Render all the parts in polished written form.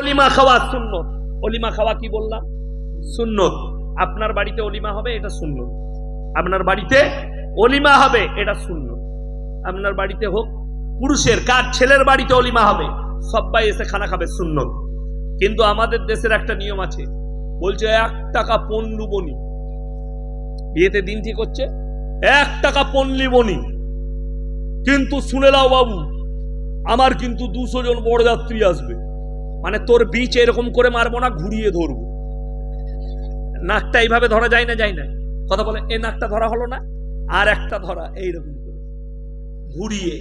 অলিমা খাওয়া সুন্নত। অলিমা খাওয়া কি বললাম? সুন্নত। আপনার বাড়িতে অলিমা হবে, এটা সুন্নত। আপনার বাড়িতে অলিমা হবে, এটা সুন্নত। আপনার বাড়িতে হোক, পুরুষের কার ছেলের বাড়িতে অলিমা হবে, সবাই এসে খানা খাবে, সুন্নত। কিন্তু আমাদের দেশের একটা নিয়ম আছে, বলছে 1 টাকা পণ লুবনি। বিয়েতে দিন ঠিক হচ্ছে, 1 টাকা পণ লিবনি, কিন্তু শুনে নাও বাবু, আমার কিন্তু 200 জন বরযাত্রী আসবে। মানে তোর বীচ এরকম করে মারবো না, ঘুরিয়ে ধরবো। নাকটা এইভাবে ধরা যায় না, যায় না, কথা বলে, এই নাকটা ধরা হলো না, আর একটা ধরা এইরকম করে ঘুরিয়ে,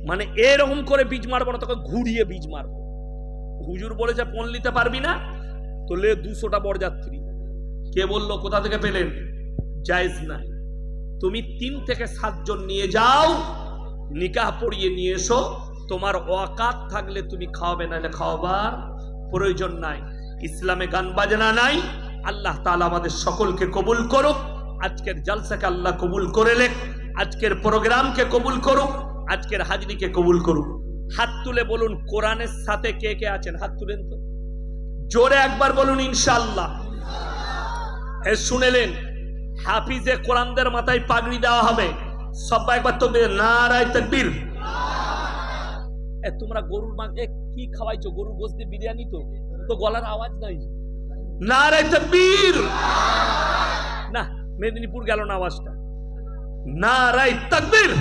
মানে এরকম করে বীজ মারবো না, তোকে ঘুরিয়ে বীজ মারবো। হুজুর বলেছে পণ নিতে পারবি না, তো লে 200টা বরযাত্রী। কে বললো, কোথা থেকে পেলেন? জায়েজ নাই। তুমি 3 থেকে 7 জন নিয়ে যাও, নিকাহ পড়িয়ে নিয়ে এসো। তোমার ওয়াকাত থাকলে তুমি খাওয়াবে, নাহলে খাওয়াবার প্রয়োজন নাই। ইসলামে গান বাজনা নাই। আল্লাহ তাআলা আমাদের সকলকে কবুল করুক। আজকের জলসাকে আল্লাহ কবুল করে লেখ, আজকের প্রোগ্রামকে কবুল করুক, আজকের হাজরিকে কবুল করুক। হাত তুলে বলুন, কোরআনের সাথে কে কে আছেন? হাত তুলেন তো, জোরে একবার বলুন ইনশাআল্লাহ। শুনেলেন, হাফিজে কোরআনদের মাথায় পাগড়ি দেওয়া হবে। সবাই একবার তো নারায়ে তাকবীর। তোমরা গরুর মাংসে কি খাওয়াইছো? গরুর গোশত দিয়ে বিরিয়ানি, তো গলার আওয়াজ নাই। নারায়ে তাকবীর। না, মেদিনীপুর গেল না আওয়াজটা। নারায়ে তাকবীর।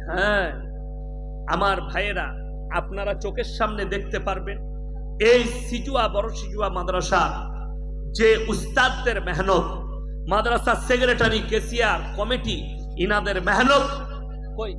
হ্যাঁ আমার ভাইয়েরা, আপনারা চোখের সামনে দেখতে পারবেন এই সিজুয়া, বড় সিজুয়া মাদ্রাসা, যে উস্তাদদের মেহনত, মাদ্রাসা সেক্রেটারি, কেসিয়ার, কমিটি, ইনাদের মেহনত। কই